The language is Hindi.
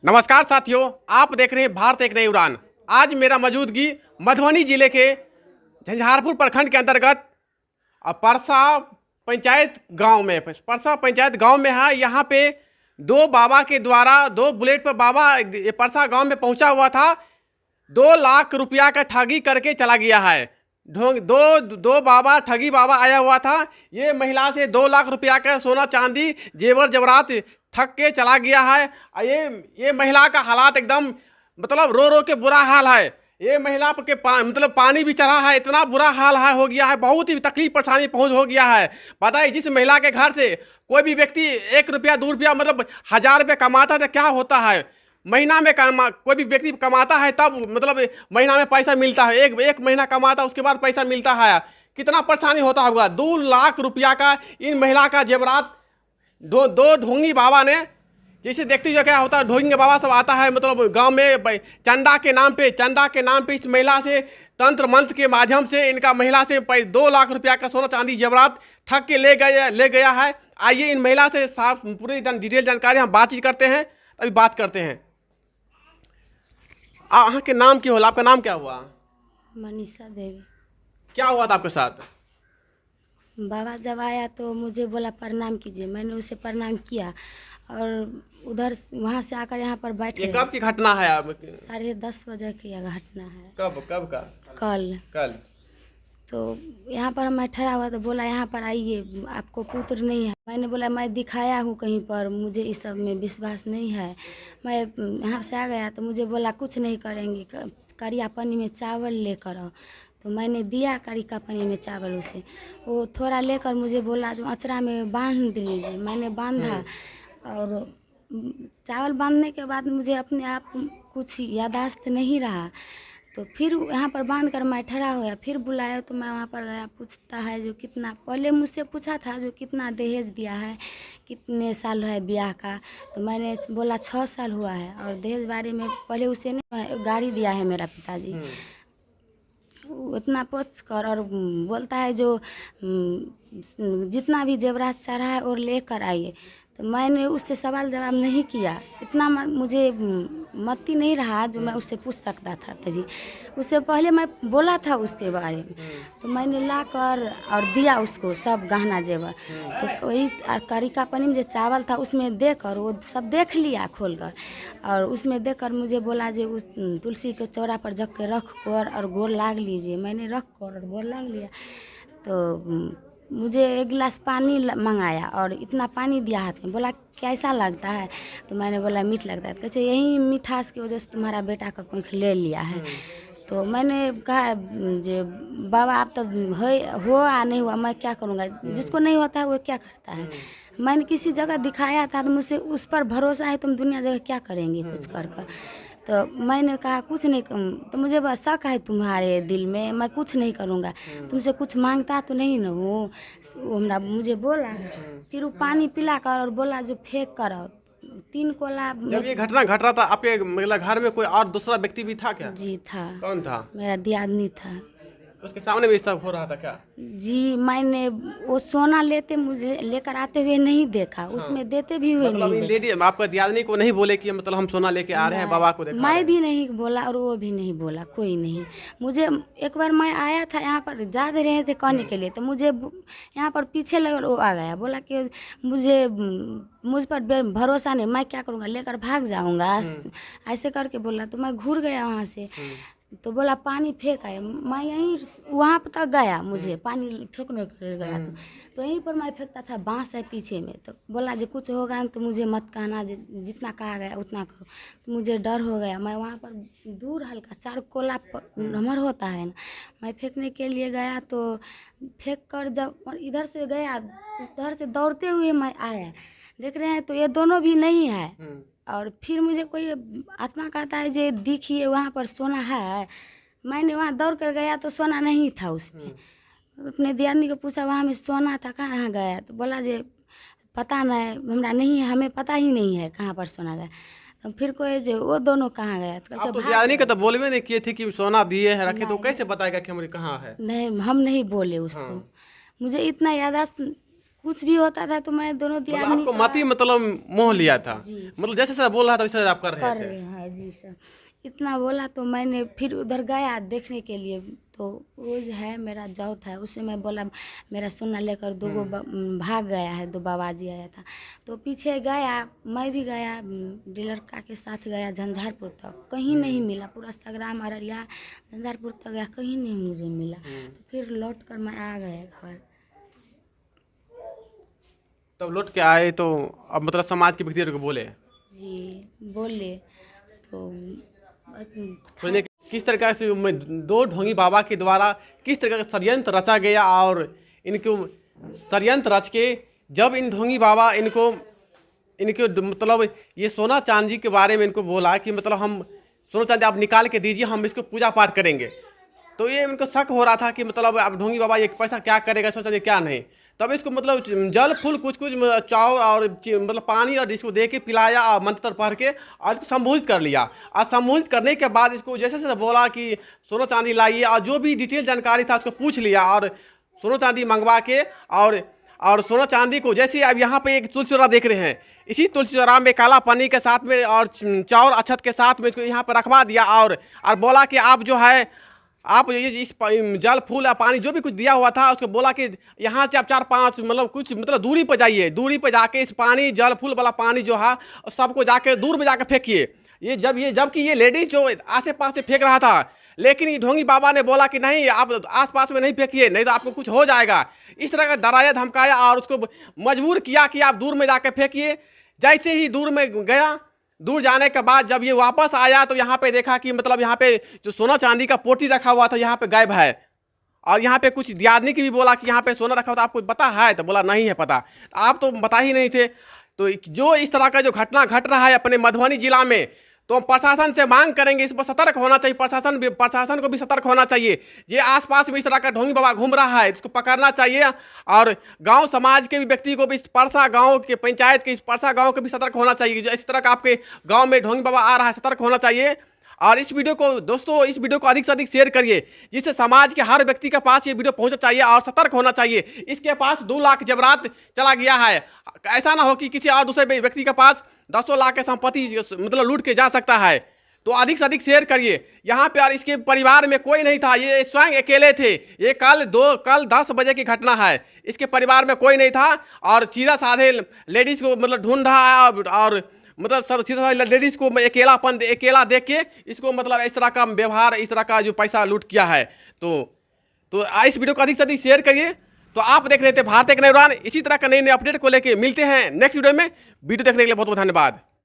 नमस्कार साथियों, आप देख रहे हैं भारत एक नई उड़ान। आज मेरा मौजूदगी मधुबनी जिले के झंझारपुर प्रखंड के अंतर्गत परसा पंचायत गांव में है। यहाँ पे दो बाबा के द्वारा दो बुलेट पर बाबा परसा गांव में पहुंचा हुआ था। 2 लाख रुपया का ठगी करके चला गया है। दो बाबा ठगी बाबा आया हुआ था। ये महिला से 2 लाख रुपया का सोना चांदी जेवर जवरात ठग के चला गया है। ये महिला का हालात एकदम मतलब रो रो के बुरा हाल है। ये महिला के मतलब पानी भी चढ़ा है, इतना बुरा हाल है हो गया है, बहुत ही तकलीफ परेशानी पहुंच हो गया है। पता है, जिस महिला के घर से कोई भी व्यक्ति 1 रुपया 2 रुपया मतलब 1000 रुपये कमाता है तो क्या होता है, महीना में कोई भी व्यक्ति कमाता है तब मतलब महीना में पैसा मिलता है। एक महीना कमाता है उसके बाद पैसा मिलता है। कितना परेशानी होता होगा। 2 लाख रुपया का इन महिला का जेवरात दो ढोंगी बाबा ने, जैसे देखते हुए क्या होता है, ढोंगी बाबा सब आता है मतलब गांव में चंदा के नाम पे इस महिला से तंत्र मंत्र के माध्यम से इनका महिला से 2 लाख रुपया का सोना चांदी जेवरात ठग के ले गया है। आइए इन महिला से साफ पूरी डिटेल जानकारी हम बातचीत करते हैं। अभी बात करते हैं। अहाँ के नाम क्या होला? आपका नाम क्या हुआ? मनीषा देवी। क्या हुआ था आपके साथ? बाबा जब आया तो मुझे बोला प्रणाम कीजिए, मैंने उसे प्रणाम किया और उधर वहाँ से आकर यहाँ पर बैठ ये गए। कब की घटना है? 10:30 बजे की यह घटना है। कब का? कल। तो यहाँ पर मैं ठहरा हुआ तो बोला यहाँ पर आइए, आपको पुत्र नहीं है। मैंने बोला मैं दिखाया हूँ कहीं पर, मुझे इस सब में विश्वास नहीं है। मैं यहाँ से आ गया तो मुझे बोला कुछ नहीं करेंगे, करिया पन्नी में चावल लेकर आओ। तो मैंने दिया करिया पन्नी में चावल उसे। वो थोड़ा लेकर मुझे बोला जो अचरा में बांध दीजिए। मैंने बांधा और चावल बांधने के बाद मुझे अपने आप कुछ यादाश्त नहीं रहा। तो फिर यहाँ पर बांध कर मैं ठहरा हुआ, फिर बुलाया तो मैं वहाँ पर गया। पूछता है जो कितना, पहले मुझसे पूछा था जो कितना दहेज दिया है, कितने साल है ब्याह का। तो मैंने बोला 6 साल हुआ है। और दहेज बारे में पहले उसे नहीं, गाड़ी दिया है मेरा पिताजी, उतना पूछ कर और बोलता है जो जितना भी जेवरात चढ़ा है और लेकर आइए। तो मैंने उससे सवाल जवाब नहीं किया, इतना मुझे मति नहीं रहा जो मैं उससे पूछ सकता था। तभी उससे पहले मैं बोला था उसके बारे में, तो मैंने ला कर और दिया उसको सब गहना जेवर। तो वही करिका पन्नी में जो चावल था उसमें देकर वो सब देख लिया खोल कर, और उसमें देकर मुझे बोला जो उस तुलसी के चौरा पर जग के रख कर और गोर लाग लीजिए। मैंने रख कर और गोर लाग लिया। तो मुझे 1 गिलास पानी मंगाया और इतना पानी दिया हाथ में। बोला कैसा लगता है? तो मैंने बोला मीठ लगता है। कहते यही मिठास की वजह से तुम्हारा बेटा का कोई ले लिया है। तो मैंने कहा जे बाबा आप तो हो आ नहीं हुआ, मैं क्या करूँगा? जिसको नहीं होता है वो क्या करता है? मैंने किसी जगह दिखाया था तो मुझसे उस पर भरोसा है, तुम दुनिया जगह क्या करेंगे कुछ कर कर। तो मैंने कहा कुछ नहीं तो मुझे बस शक है तुम्हारे दिल में, मैं कुछ नहीं करूँगा। तुमसे कुछ मांगता तो नहीं न हूँ। वो मुझे बोला, फिर वो पानी पिला कर और बोला जो फेंक कर। और 3 कोला। जब ये घटना घट रहा था आपके मतलब घर में कोई और दूसरा व्यक्ति भी था क्या? जी था। कौन था? मेरा दियादनी था। उसके सामने भी सब हो रहा था क्या? जी, मैंने वो सोना मुझे लेकर आते हुए नहीं देखा, उसमें देते भी हुए मतलब नहीं लेडी आपका दियादनी को नहीं बोले कि मतलब हम सोना लेके आ रहे हैं बाबा को देखा? मैं भी नहीं बोला और वो भी नहीं बोला, कोई नहीं। मुझे एक बार मैं आया था यहाँ पर, जा रहे थे कहने के लिए, तो मुझे यहाँ पर पीछे लग वो आ गया, बोला कि मुझ पर भरोसा नहीं, मैं क्या करूँगा, लेकर भाग जाऊँगा ऐसे करके बोला। तो मैं घूर गया वहाँ से। तो बोला पानी फेंक आए। मैं यहीं वहाँ पर तक गया, मुझे पानी फेंकने के लिए गया तो यहीं पर मैं फेंकता था, बांस है पीछे में। तो बोला जो कुछ होगा तो मुझे मत कहना, जितना कहा गया उतना करो। तो मुझे डर हो गया। मैं वहाँ पर दूर हल्का 4 कोला नंबर होता है ना, मैं फेंकने के लिए गया। तो फेंक कर जब इधर से गया, उधर से दौड़ते हुए मैं आया, देख रहे हैं तो ये दोनों भी नहीं है। और फिर मुझे कोई आत्मा कहता है जे देखिए वहाँ पर सोना है। मैंने वहाँ दौड़ कर गया तो सोना नहीं था उसमें। अपने दियादनी को पूछा वहाँ में सोना था, कहाँ गया? तो बोला जे पता नहीं, हमरा नहीं है, हमें पता ही नहीं है कहाँ पर सोना गया। तो फिर कोई जे वो दोनों कहाँ गया? आप तो दियादनी का तो बोलबे नहीं किए थे कि सोना दिए है रखे, तो कैसे बताएगा कि हमारे कहाँ है? नहीं, हम नहीं बोले उसको। मुझे इतना यादाश्त कुछ भी होता था तो मैं दोनों मतलब दियादनी आपको मती मतलब मोह लिया था, जी। मतलब जैसे सर बोल रहा था वैसे आप कर कर रहे थे। रहे हैं जी सर। इतना बोला तो मैंने फिर उधर गया देखने के लिए, तो वो जो है मेरा जौ था, उसे मैं बोला मेरा सोना लेकर भाग गया है, दो बाबाजी आया था तो पीछे गया, मैं भी गया डीलर का के साथ गया झंझारपुर तक, कहीं नहीं मिला। पूरा संग्राम अररिया झंझारपुर तक गया, कहीं नहीं मुझे मिला। तो फिर लौट कर मैं आ गया घर। तब लौट के आए तो अब मतलब समाज के व्यक्ति को बोले जी बोले तो खोजने किस तरह से दो ढोंगी बाबा के द्वारा किस तरह का षड्यंत्र रचा गया, और इनको षड्यंत्र रच के जब इन ढोंगी बाबा इनको मतलब ये सोना चांदी के बारे में इनको बोला कि मतलब हम सोना चांदी आप निकाल के दीजिए, हम इसको पूजा पाठ करेंगे, तो ये इनको शक हो रहा था कि मतलब अब ढोंगी बाबा ये पैसा क्या करेगा, सोना चांदी क्या नहीं। तब इसको मतलब जल फूल कुछ चावल और मतलब पानी और इसको दे के पिलाया और मंत्र पढ़ के और इसको सम्मोहित कर लिया। और सम्मोहित करने के बाद इसको जैसे जैसे बोला कि सोना चांदी लाइए, और जो भी डिटेल जानकारी था उसको पूछ लिया और सोना चांदी मंगवा के और सोना चांदी को जैसे अब यहाँ पे एक तुलसी चौरा देख रहे हैं, इसी तुलसी चौरा में काला पानी के साथ में और चावल अक्षत के साथ में इसको यहाँ पर रखवा दिया और बोला कि आप जो है आप ये इस जल फूल या पानी जो भी कुछ दिया हुआ था उसको बोला कि यहाँ से आप 4-5 मतलब कुछ मतलब दूरी पर जाइए, दूरी पर जाके इस पानी जल फूल वाला पानी जो है सबको जाके दूर में जाकर फेंकिए। जबकि ये लेडीज जो आसे पास से फेंक रहा था, लेकिन ये ढोंगी बाबा ने बोला कि नहीं आप आसपास में नहीं फेंकिए, नहीं तो आपको कुछ हो जाएगा। इस तरह का डराया धमकाया और उसको मजबूर किया कि आप दूर में जाकर फेंकिए। जैसे ही दूर में गया, दूर जाने के बाद जब ये वापस आया तो यहाँ पे देखा कि मतलब यहाँ पे जो सोना चांदी का पोटी रखा हुआ था यहाँ पे गायब है। और यहाँ पे कुछ दियादनी की भी बोला कि यहाँ पे सोना रखा हुआ था, आपको पता है? तो बोला नहीं है पता। आप तो बता ही नहीं थे। तो जो इस तरह का जो घटना घट रहा है अपने मधुबनी जिला में, तो हम प्रशासन से मांग करेंगे इस पर सतर्क होना चाहिए। प्रशासन को भी सतर्क होना चाहिए। ये आसपास में इस तरह का ढोंगी बाबा घूम रहा है, इसको पकड़ना चाहिए। और गांव समाज के भी व्यक्ति को भी, इस परसा गांव के पंचायत के इस परसा गांव के भी सतर्क होना चाहिए। जो इस तरह का आपके गांव में ढोंगी बाबा आ रहा है, सतर्क होना चाहिए। और इस वीडियो को दोस्तों, इस वीडियो को अधिक से अधिक शेयर करिए, जिससे समाज के हर व्यक्ति के पास ये वीडियो पहुंचना चाहिए और सतर्क होना चाहिए। इसके पास 2 लाख जेवरात चला गया है। ऐसा ना हो कि किसी और दूसरे व्यक्ति के पास 10 लाख के संपत्ति मतलब लूट के जा सकता है। तो अधिक से अधिक शेयर करिए। यहाँ पे और इसके परिवार में कोई नहीं था, ये स्वयं अकेले थे। ये कल 10 बजे की घटना है। इसके परिवार में कोई नहीं था और सीधा साधे लेडीज को मतलब ढूंढ रहा है और मतलब सर सीधा लेडीज को अकेला देख के इसको मतलब इस तरह का व्यवहार, इस तरह का जो पैसा लूट किया है। तो इस वीडियो को अधिक से अधिक शेयर करिए। तो आप देख रहे थे भारत एक नई उड़ान। इसी तरह का नए अपडेट को लेके मिलते हैं नेक्स्ट वीडियो में। वीडियो देखने के लिए बहुत बहुत धन्यवाद।